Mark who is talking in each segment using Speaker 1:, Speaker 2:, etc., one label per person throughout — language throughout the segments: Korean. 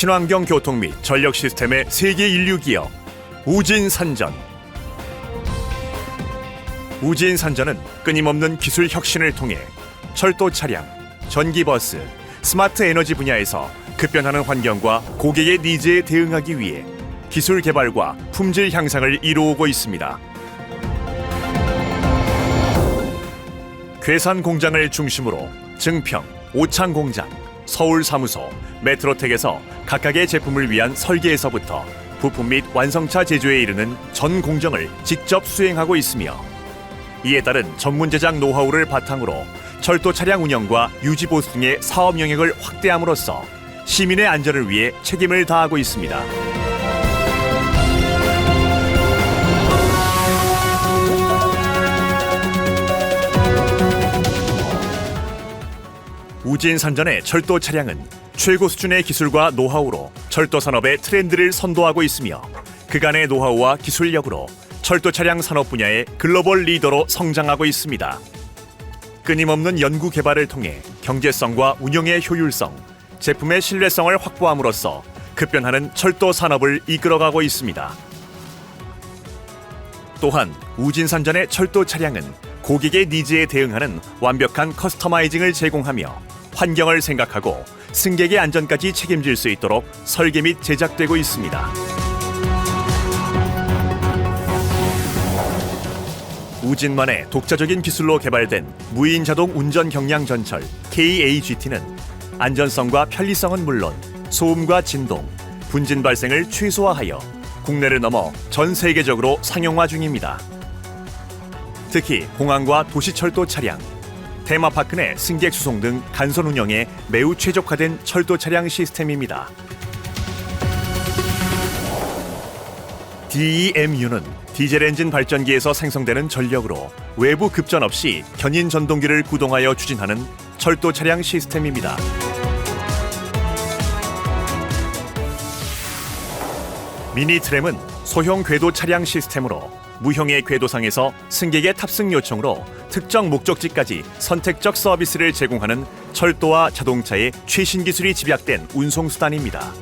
Speaker 1: 친환경 교통 및 전력 시스템의 세계 인류 기업 우진산전. 우진산전은 끊임없는 기술 혁신을 통해 철도 차량, 전기버스, 스마트 에너지 분야에서 급변하는 환경과 고객의 니즈에 대응하기 위해 기술 개발과 품질 향상을 이루어오고 있습니다. 괴산 공장을 중심으로 증평, 오창 공장, 서울 사무소, 메트로텍에서 각각의 제품을 위한 설계에서부터 부품 및 완성차 제조에 이르는 전 공정을 직접 수행하고 있으며, 이에 따른 전문 제작 노하우를 바탕으로 철도 차량 운영과 유지 보수 등의 사업 영역을 확대함으로써 시민의 안전을 위해 책임을 다하고 있습니다. 우진산전의 철도 차량은 최고 수준의 기술과 노하우로 철도 산업의 트렌드를 선도하고 있으며, 그간의 노하우와 기술력으로 철도 차량 산업 분야의 글로벌 리더로 성장하고 있습니다. 끊임없는 연구 개발을 통해 경제성과 운영의 효율성, 제품의 신뢰성을 확보함으로써 급변하는 철도 산업을 이끌어가고 있습니다. 또한 우진산전의 철도 차량은 고객의 니즈에 대응하는 완벽한 커스터마이징을 제공하며 환경을 생각하고 승객의 안전까지 책임질 수 있도록 설계 및 제작되고 있습니다. 우진만의 독자적인 기술로 개발된 무인 자동 운전 경량 전철 KAGT는 안전성과 편리성은 물론 소음과 진동, 분진 발생을 최소화하여 국내를 넘어 전 세계적으로 상용화 중입니다. 특히 공항과 도시철도 차량, 테마파크 내 승객 수송 등 간선 운영에 매우 최적화된 철도 차량 시스템입니다. DEMU는 디젤 엔진 발전기에서 생성되는 전력으로 외부 급전 없이 견인 전동기를 구동하여 추진하는 철도 차량 시스템입니다. 미니 트램은 소형 궤도 차량 시스템으로 무형의 궤도상에서 승객의 탑승 요청으로 특정 목적지까지 선택적 서비스를 제공하는 철도와 자동차의 최신 기술이 집약된 운송수단입니다.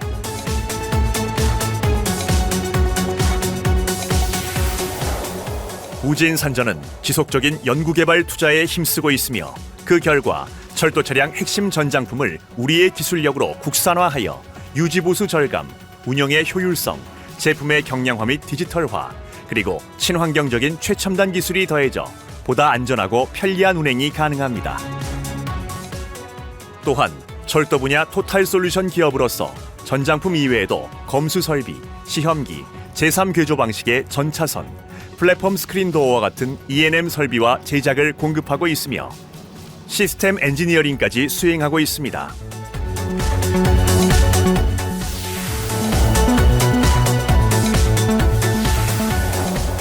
Speaker 1: 우진산전은 지속적인 연구개발 투자에 힘쓰고 있으며, 그 결과 철도 차량 핵심 전장품을 우리의 기술력으로 국산화하여 유지보수 절감, 운영의 효율성, 제품의 경량화 및 디지털화, 그리고 친환경적인 최첨단 기술이 더해져 보다 안전하고 편리한 운행이 가능합니다. 또한 철도 분야 토탈 솔루션 기업으로서 전장품 이외에도 검수 설비, 시험기, 제3궤조 방식의 전차선, 플랫폼 스크린 도어와 같은 E&M 설비와 제작을 공급하고 있으며 시스템 엔지니어링까지 수행하고 있습니다.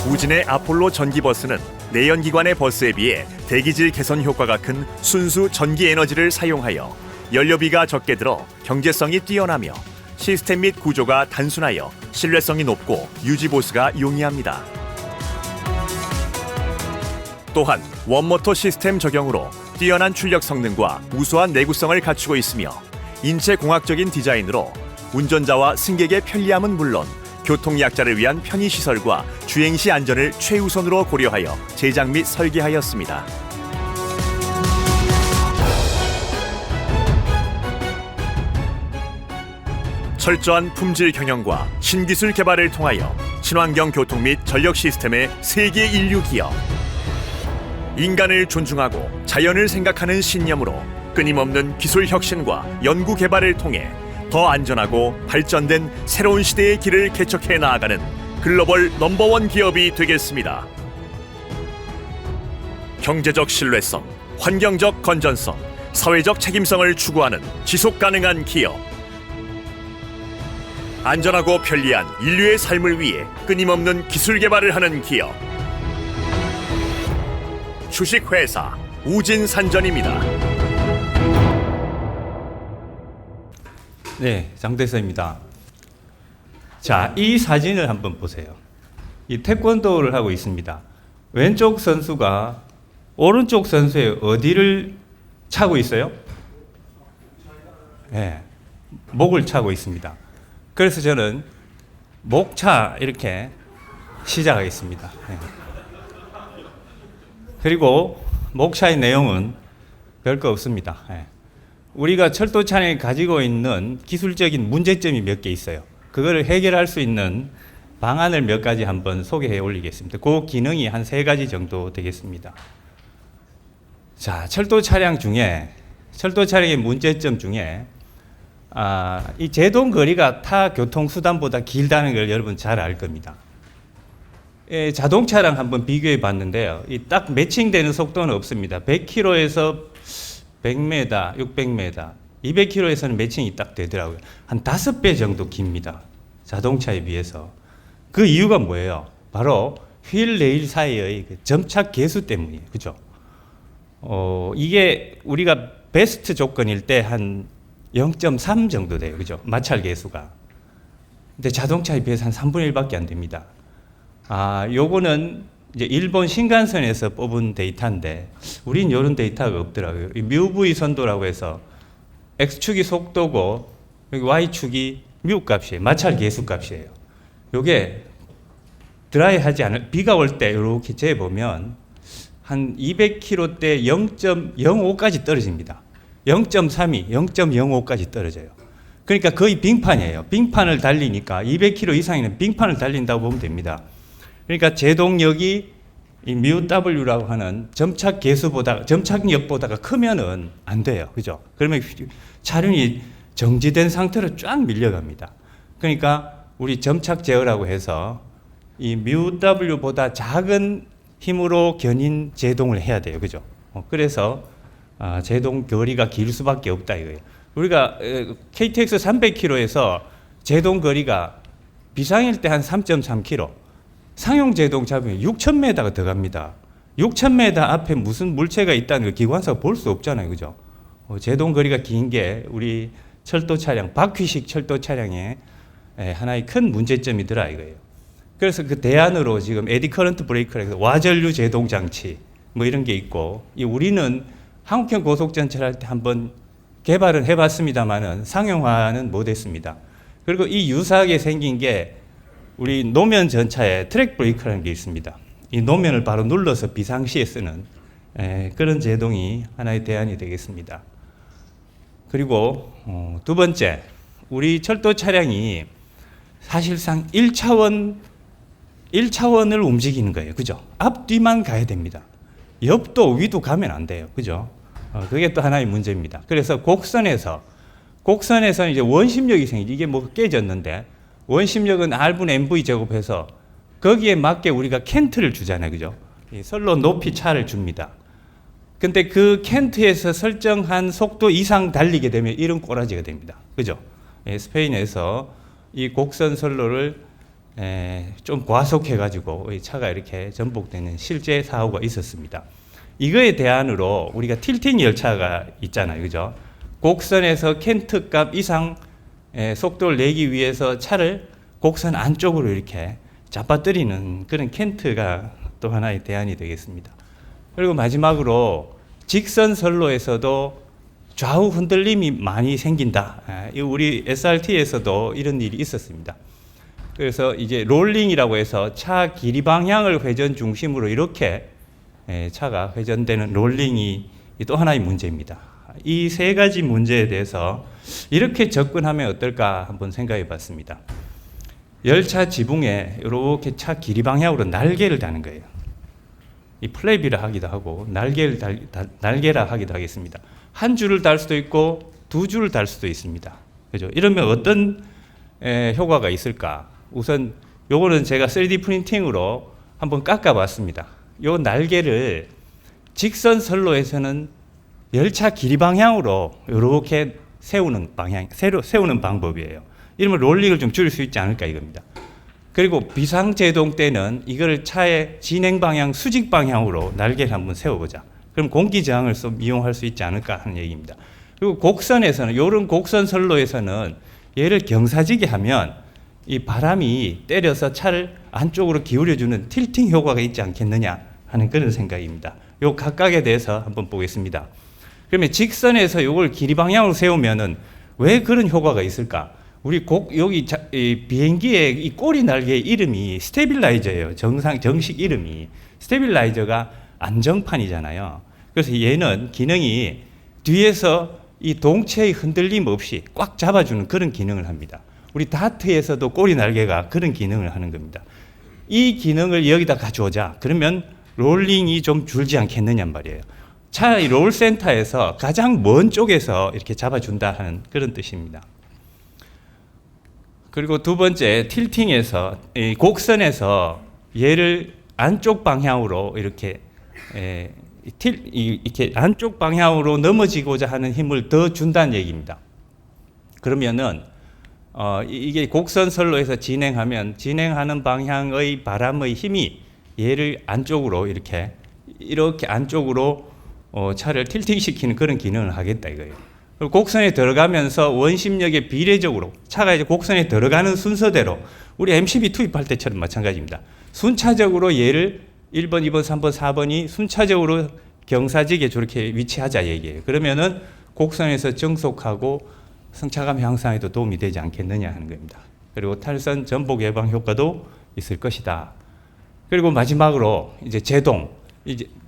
Speaker 1: 우진의 아폴로 전기버스는 내연기관의 버스에 비해 대기질 개선 효과가 큰 순수 전기 에너지를 사용하여 연료비가 적게 들어 경제성이 뛰어나며 시스템 및 구조가 단순하여 신뢰성이 높고 유지보수가 용이합니다. 또한 원모터 시스템 적용으로 뛰어난 출력 성능과 우수한 내구성을 갖추고 있으며, 인체공학적인 디자인으로 운전자와 승객의 편리함은 물론 교통약자를 위한 편의시설과 주행시 안전을 최우선으로 고려하여 제작 및 설계하였습니다. 철저한 품질 경영과 신기술 개발을 통하여 친환경 교통 및 전력 시스템의 세계 인류 기업. 인간을 존중하고 자연을 생각하는 신념으로 끊임없는 기술 혁신과 연구 개발을 통해 더 안전하고 발전된 새로운 시대의 길을 개척해 나아가는 글로벌 넘버원 기업이 되겠습니다. 경제적 신뢰성, 환경적 건전성, 사회적 책임성을 추구하는 지속 가능한 기업. 안전하고 편리한 인류의 삶을 위해 끊임없는 기술 개발을 하는 기업. 주식회사 우진산전입니다.
Speaker 2: 네, 장대서입니다. 자, 이 사진을 한번 보세요. 이 태권도를 하고 있습니다. 왼쪽 선수가 오른쪽 선수의 어디를 차고 있어요? 네, 목을 차고 있습니다. 그래서 저는 목차 이렇게 시작하겠습니다. 네. 그리고 목차의 내용은 별거 없습니다. 네. 우리가 철도 차량이 가지고 있는 기술적인 문제점이 몇 개 있어요. 그거를 해결할 수 있는 방안을 몇 가지 한번 소개해 올리겠습니다. 그 기능이 한 3가지 정도 되겠습니다. 자, 철도 차량의 문제점 중에 이 제동 거리가 타 교통수단보다 길다는 걸 여러분 잘 알 겁니다. 자동차랑 한번 비교해 봤는데요. 이 딱 매칭되는 속도는 없습니다. 100km에서 100m, 600m, 200km에서는 매칭이 딱 되더라고요. 한 5배 정도 깁니다. 자동차에 비해서. 그 이유가 뭐예요? 바로 휠 레일 사이의 그 점착 계수 때문이에요. 그죠? 이게 우리가 베스트 조건일 때 한 0.3 정도 돼요. 그죠? 마찰 계수가. 근데 자동차에 비해서 한 3분의 1밖에 안 됩니다. 요거는 이제 일본 신간선에서 뽑은 데이터인데, 우린 이런 데이터가 없더라고요. 이 뮤V 선도라고 해서 X축이 속도고, 여기 Y축이 뮤 값이에요. 마찰 계수 값이에요. 요게 드라이 하지 않을, 비가 올 때 이렇게 재보면 한 200km 대 0.05까지 떨어집니다. 0.32, 0.05까지 떨어져요. 그러니까 거의 빙판이에요. 빙판을 달리니까 200km 이상이면 빙판을 달린다고 보면 됩니다. 그러니까 제동력이 이 μW라고 하는 점착력보다가 크면은 안 돼요. 그죠? 그러면 차량이 정지된 상태로 쫙 밀려갑니다. 그러니까 우리 점착 제어라고 해서 이 μW보다 작은 힘으로 견인 제동을 해야 돼요. 그죠? 그래서 제동 거리가 길 수밖에 없다 이거예요. 우리가 KTX 300km에서 제동 거리가 비상일 때 한 3.3km, 상용 제동 잡으면 6,000m가 더 갑니다. 6,000m 앞에 무슨 물체가 있다는 걸 기관사가 볼 수 없잖아요. 그죠? 제동 거리가 긴 게 우리 철도 차량, 바퀴식 철도 차량의 하나의 큰 문제점이더라 이거예요. 그래서 그 대안으로 지금 에디 커런트 브레이크라 해서 와전류 제동 장치 뭐 이런 게 있고, 우리는 한국형 고속전철 할 때 한번 개발은 해봤습니다만은 상용화는 못했습니다. 그리고 이 유사하게 생긴 게 우리 노면 전차에 트랙 브레이크라는 게 있습니다. 이 노면을 바로 눌러서 비상시에 쓰는 그런 제동이 하나의 대안이 되겠습니다. 그리고 두 번째, 우리 철도 차량이 사실상 1차원을 움직이는 거예요. 그죠? 앞뒤만 가야 됩니다. 옆도 위도 가면 안 돼요. 그죠? 그게 또 하나의 문제입니다. 그래서 곡선에서는 이제 원심력이 생기죠. 이게 뭐 깨졌는데, 원심력은 R분 MV 제곱해서 거기에 맞게 우리가 켄트를 주잖아요. 그죠? 이 선로 높이 차를 줍니다. 근데 그 켄트에서 설정한 속도 이상 달리게 되면 이런 꼬라지가 됩니다. 그죠? 스페인에서 이 곡선 선로를 좀 과속해가지고 차가 이렇게 전복되는 실제 사고가 있었습니다. 이거에 대안으로 우리가 틸팅 열차가 있잖아요. 그죠? 곡선에서 켄트 값 이상 속도를 내기 위해서 차를 곡선 안쪽으로 이렇게 잡아뜨리는 그런 켄트가 또 하나의 대안이 되겠습니다. 그리고 마지막으로 직선 선로에서도 좌우 흔들림이 많이 생긴다. 우리 SRT에서도 이런 일이 있었습니다. 그래서 이제 롤링이라고 해서 차 길이 방향을 회전 중심으로 이렇게 차가 회전되는 롤링이 또 하나의 문제입니다. 이 3가지 문제에 대해서 이렇게 접근하면 어떨까 한번 생각해 봤습니다. 열차 지붕에 이렇게 차 길이 방향으로 날개를 다는 거예요. 이 플랩이라 하기도 하고 날개라 하기도 하겠습니다. 한 줄을 달 수도 있고 2줄을 달 수도 있습니다. 그죠? 이러면 어떤 효과가 있을까? 우선 요거는 제가 3D 프린팅으로 한번 깎아 봤습니다. 요 날개를 직선 선로에서는 열차 길이 방향으로 이렇게 세우는 방법이에요. 이러면 롤링을 좀 줄일 수 있지 않을까 이겁니다. 그리고 비상제동 때는 이걸 차의 진행 방향, 수직 방향으로 날개를 한번 세워보자. 그럼 공기 저항을 좀 이용할 수 있지 않을까 하는 얘기입니다. 그리고 곡선에서는, 이런 곡선 선로에서는 얘를 경사지게 하면 이 바람이 때려서 차를 안쪽으로 기울여주는 틸팅 효과가 있지 않겠느냐 하는 그런 생각입니다. 요 각각에 대해서 한번 보겠습니다. 그러면 직선에서 이걸 길이 방향으로 세우면은 왜 그런 효과가 있을까? 여기 이 비행기의 이 꼬리 날개의 이름이 스테빌라이저예요. 정식 이름이. 스테빌라이저가 안정판이잖아요. 그래서 얘는 기능이 뒤에서 이 동체의 흔들림 없이 꽉 잡아주는 그런 기능을 합니다. 우리 다트에서도 꼬리 날개가 그런 기능을 하는 겁니다. 이 기능을 여기다 가져오자. 그러면 롤링이 좀 줄지 않겠느냐 말이에요. 차라리 롤센터에서 가장 먼 쪽에서 이렇게 잡아준다 하는 그런 뜻입니다. 그리고 두 번째, 틸팅에서, 이 곡선에서 얘를 안쪽 방향으로 이렇게 이렇게 안쪽 방향으로 넘어지고자 하는 힘을 더 준다는 얘기입니다. 그러면은 이게 곡선선로에서 진행하는 방향의 바람의 힘이 얘를 안쪽으로 이렇게 안쪽으로 차를 틸팅시키는 그런 기능을 하겠다 이거예요. 그리고 곡선에 들어가면서 원심력에 비례적으로 차가 이제 곡선에 들어가는 순서대로 우리 MCB 투입할 때처럼 마찬가지입니다. 순차적으로 얘를 1번, 2번, 3번, 4번이 순차적으로 경사지게 저렇게 위치하자 얘기예요. 그러면은 곡선에서 정속하고 승차감 향상에도 도움이 되지 않겠느냐 하는 겁니다. 그리고 탈선 전복 예방 효과도 있을 것이다. 그리고 마지막으로 이제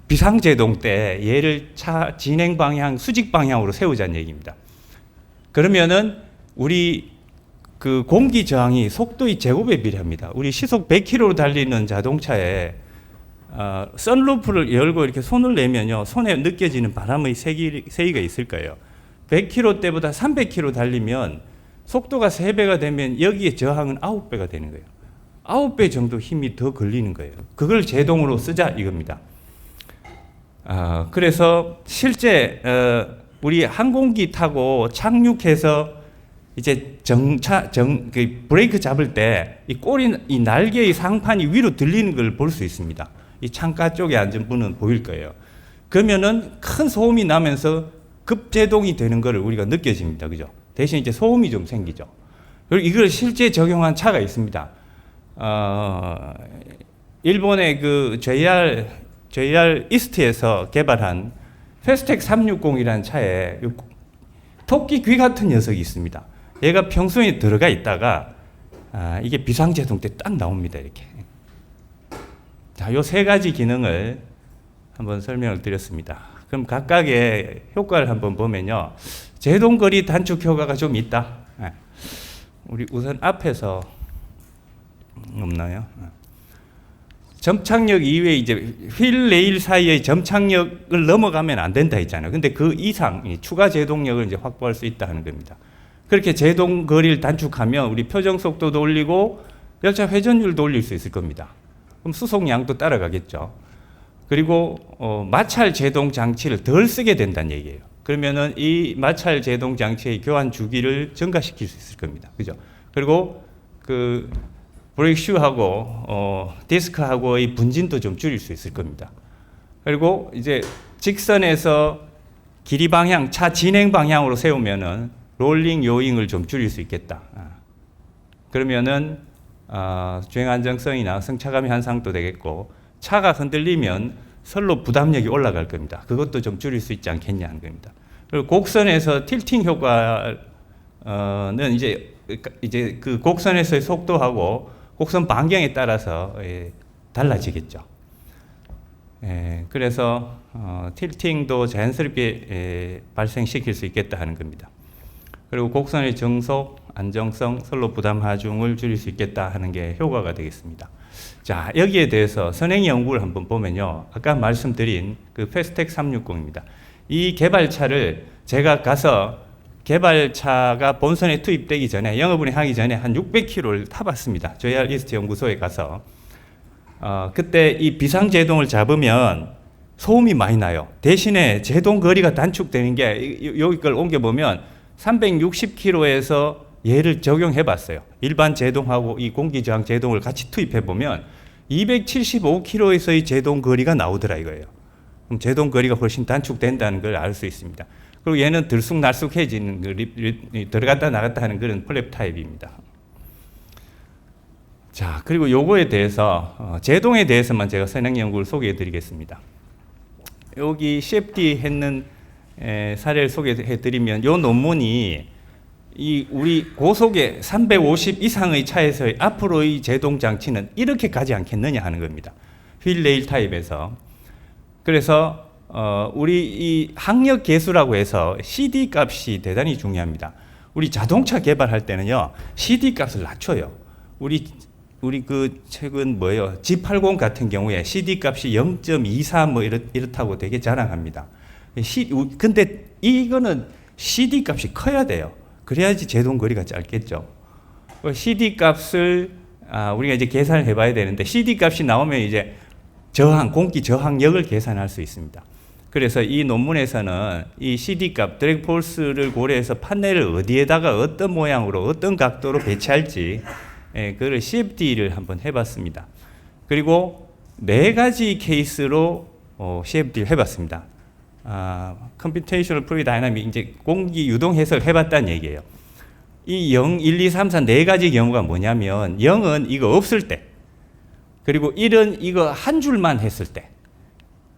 Speaker 2: 비상제동 때 얘를 차 진행 방향, 수직 방향으로 세우자는 얘기입니다. 그러면은 우리 그 공기 저항이 속도의 제곱에 비례합니다. 우리 시속 100km로 달리는 자동차에 선루프를 열고 이렇게 손을 내면요, 손에 느껴지는 바람의 세기가 있을 거예요. 100km 때보다 300km 달리면 속도가 3배가 되면 여기에 저항은 9배가 되는 거예요. 9배 정도 힘이 더 걸리는 거예요. 그걸 제동으로 쓰자 이겁니다. 그래서 실제 우리 항공기 타고 착륙해서 이제 그 브레이크 잡을 때 이 날개의 상판이 위로 들리는 걸 볼 수 있습니다. 이 창가 쪽에 앉은 분은 보일 거예요. 그러면은 큰 소음이 나면서 급제동이 되는 걸 우리가 느껴집니다. 그죠? 대신 이제 소음이 좀 생기죠. 그리고 이걸 실제 적용한 차가 있습니다. 일본의 그 JR 이스트에서 개발한 패스텍 360이라는 차에 토끼 귀 같은 녀석이 있습니다. 얘가 평소에 들어가 있다가 이게 비상제동 때 딱 나옵니다. 이렇게. 자, 요 세 가지 기능을 한번 설명을 드렸습니다. 그럼 각각의 효과를 한번 보면요. 제동거리 단축 효과가 좀 있다. 우리 우선 앞에서 없나요? 점착력 이외에 이제 휠 레일 사이의 점착력을 넘어가면 안 된다 했잖아요. 근데 그 이상 추가 제동력을 이제 확보할 수 있다 하는 겁니다. 그렇게 제동 거리를 단축하면 우리 표정 속도도 올리고 열차 회전율도 올릴 수 있을 겁니다. 그럼 수송량도 따라가겠죠. 그리고 마찰 제동 장치를 덜 쓰게 된다는 얘기예요. 그러면은 이 마찰 제동 장치의 교환 주기를 증가시킬 수 있을 겁니다. 그죠? 그리고 그 브레이크 슈하고 디스크하고의 분진도 좀 줄일 수 있을 겁니다. 그리고 이제 직선에서 길이 방향, 차 진행 방향으로 세우면은 롤링 요잉을 좀 줄일 수 있겠다. 그러면은 주행 안정성이나 승차감 향상도 되겠고, 차가 흔들리면 선로 부담력이 올라갈 겁니다. 그것도 좀 줄일 수 있지 않겠냐 하는 겁니다. 그리고 곡선에서 틸팅 효과는 이제 그 곡선에서의 속도하고 곡선 반경에 따라서 달라지겠죠. 그래서 틸팅도 자연스럽게 발생시킬 수 있겠다 하는 겁니다. 그리고 곡선의 정속, 안정성, 선로 부담 하중을 줄일 수 있겠다 하는 게 효과가 되겠습니다. 자, 여기에 대해서 선행 연구를 한번 보면요. 아까 말씀드린 그 패스텍 360입니다. 이 개발차를 제가 가서 개발차가 본선에 투입되기 전에, 영업운행 하기 전에 한 600km를 타봤습니다. JR 이스트 연구소에 가서. 그때 이 비상제동을 잡으면 소음이 많이 나요. 대신에 제동 거리가 단축되는 게, 여기 걸 옮겨보면 360km에서 얘를 적용해 봤어요. 일반 제동하고 이 공기저항 제동을 같이 투입해 보면 275km에서의 제동 거리가 나오더라 이거예요. 그럼 제동 거리가 훨씬 단축된다는 걸 알 수 있습니다. 그리고 얘는 들쑥날쑥해지는, 들어갔다 나갔다 하는 그런 플랩 타입입니다. 자, 그리고 요거에 대해서, 제동에 대해서만 제가 선행 연구를 소개해 드리겠습니다. 여기 CFD 했는 사례를 소개해 드리면, 요 논문이 이 우리 고속의 350 이상의 차에서의 앞으로의 제동 장치는 이렇게 가지 않겠느냐 하는 겁니다. 휠 레일 타입에서. 그래서 우리 이 항력 계수라고 해서 CD 값이 대단히 중요합니다. 우리 자동차 개발할 때는요, CD 값을 낮춰요. 우리 그 최근 뭐예요? G80 같은 경우에 CD 값이 0.24 뭐 이렇다고 되게 자랑합니다. 근데 이거는 CD 값이 커야 돼요. 그래야지 제동 거리가 짧겠죠. CD 값을 우리가 이제 계산을 해봐야 되는데, CD 값이 나오면 이제 공기 저항력을 계산할 수 있습니다. 그래서 이 논문에서는 이 CD 값, 드래그 폴스를 고려해서 판넬을 어디에다가 어떤 모양으로 어떤 각도로 배치할지, 그걸 CFD를 한번 해봤습니다. 그리고 4가지 케이스로 CFD를 해봤습니다. Computational Fluid Dynamics, 이제 공기 유동 해석을 해봤다는 얘기예요. 이 0, 1, 2, 3, 4 4가지 경우가 뭐냐면, 0은 이거 없을 때, 그리고 1은 이거 한 줄만 했을 때,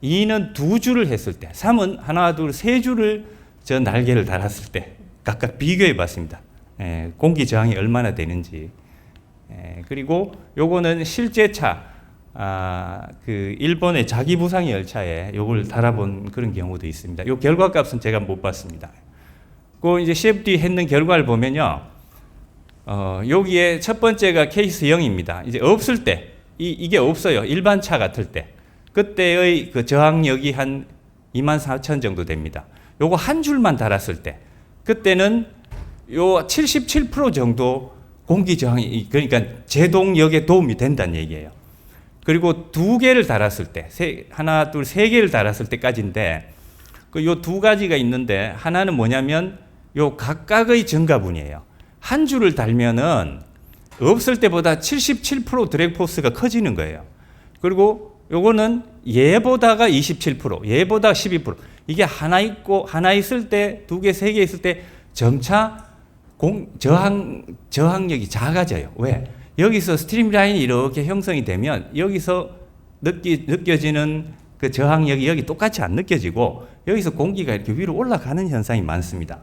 Speaker 2: 2는 2줄을 했을 때, 3은 하나, 둘, 3줄을 저 날개를 달았을 때 각각 비교해 봤습니다. 공기 저항이 얼마나 되는지. 그리고 요거는 실제 차, 그 일본의 자기 부상의 열차에 요걸 달아본 그런 경우도 있습니다. 요 결과값은 제가 못 봤습니다. 그 이제 CFD 했는 결과를 보면요, 여기에 첫 번째가 케이스 0입니다. 이제 없을 때, 이게 없어요. 일반 차 같을 때. 그때의 그 저항력이 한 24,000 정도 됩니다. 요거 한 줄만 달았을 때, 그때는 요 77% 정도 공기 저항이, 그러니까 제동력에 도움이 된다는 얘기예요. 그리고 2개를 달았을 때, 하나, 둘, 3개를 달았을 때까지인데, 그 요 2가지가 있는데, 하나는 뭐냐면 요 각각의 증가분이에요. 한 줄을 달면은 없을 때보다 77% 드래그 포스가 커지는 거예요. 그리고 요거는 얘보다가 27%, 얘보다 12%. 이게 하나 있고, 하나 있을 때, 2개, 3개 있을 때 점차 저항력이 작아져요. 왜? 여기서 스트림라인이 이렇게 형성이 되면 여기서 느껴지는 그 저항력이 여기 똑같이 안 느껴지고, 여기서 공기가 이렇게 위로 올라가는 현상이 많습니다.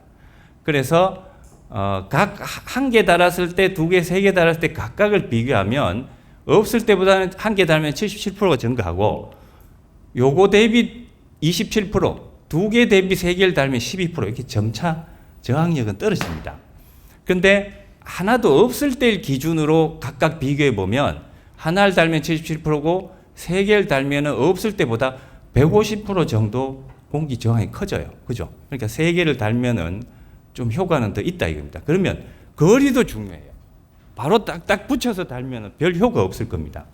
Speaker 2: 그래서 각 한 개 달았을 때, 2개, 3개 달았을 때 각각을 비교하면 없을 때보다는 한 개 달면 77%가 증가하고, 요거 대비 27%, 2개 대비 3개를 달면 12% 이렇게 점차 저항력은 떨어집니다. 근데 하나도 없을 때를 기준으로 각각 비교해 보면 하나를 달면 77%고 3개를 달면 없을 때보다 150% 정도 공기 저항이 커져요. 그죠? 그러니까 3개를 달면은 좀 효과는 더 있다 이겁니다. 그러면 거리도 중요해요. 바로 딱딱 붙여서 달면 별 효과 없을 겁니다.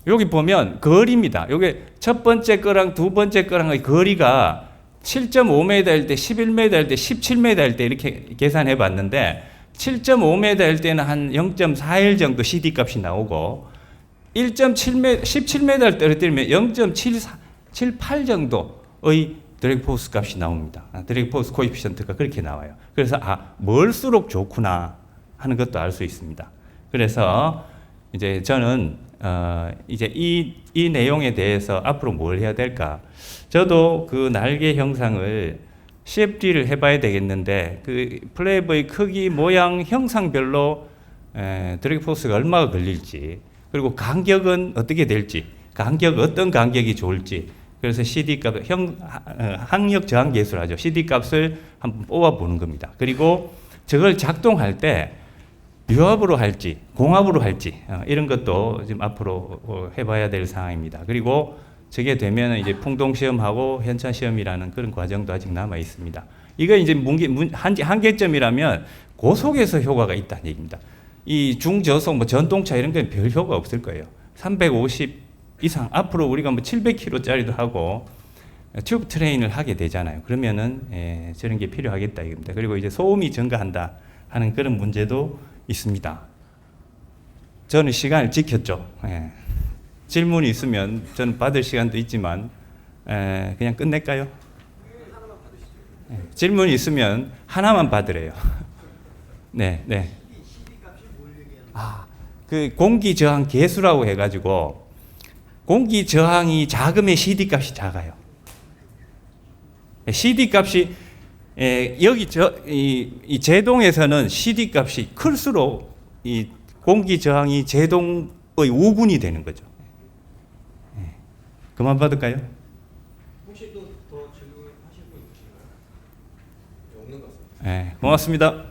Speaker 2: 여기 보면 거리입니다. 여기 첫 번째 거랑 두 번째 거랑의 거리가 7.5m일 때, 11m일 때, 17m일 때 이렇게 계산해 봤는데, 7.5m일 때는 한 0.41 정도 CD 값이 나오고, 1.7m, 17m를 떨어뜨리면 0.78 정도의 드래그 포스 값이 나옵니다. 드래그 포스 코에피션트가 그렇게 나와요. 그래서 멀수록 좋구나 하는 것도 알 수 있습니다. 그래서 이제 저는 이제 이 내용에 대해서 앞으로 뭘 해야 될까? 저도 그 날개 형상을 CFD를 해봐야 되겠는데, 그 플랩의 크기, 모양, 형상별로 드래그 포스가 얼마가 걸릴지, 그리고 간격은 어떻게 될지, 어떤 간격이 좋을지, 그래서 CD 값, 항력 저항 계수를 하죠. CD 값을 한번 뽑아보는 겁니다. 그리고 저걸 작동할 때 유압으로 할지, 공압으로 할지, 이런 것도 지금 앞으로 해봐야 될 상황입니다. 그리고 저게 되면 이제 풍동 시험하고 현차 시험이라는 그런 과정도 아직 남아 있습니다. 이거 이제 한계점이라면 고속에서 효과가 있다는 얘기입니다. 이 중저속, 뭐 전동차 이런 건 별 효과 없을 거예요. 350 이상, 앞으로 우리가 뭐 700km짜리도 하고 튜브 트레인을 하게 되잖아요. 그러면은 저런 게 필요하겠다 이겁니다. 그리고 이제 소음이 증가한다 하는 그런 문제도 있습니다. 저는 시간을 지켰죠. 질문이 있으면 저는 받을 시간도 있지만 그냥 끝낼까요? 질문이 있으면 하나만 받으래요. 네. 그 공기 저항 계수라고 해가지고, 공기 저항이 작으면 CD 값이 작아요. CD 값이 여기 이 제동에서는 CD 값이 클수록 이 공기 저항이 제동의 5분이 되는 거죠. 그만 받을까요?
Speaker 3: 혹시 또 더 질문하실 분 있으신가요? 없는 것 같습니다.
Speaker 2: 네, 고맙습니다.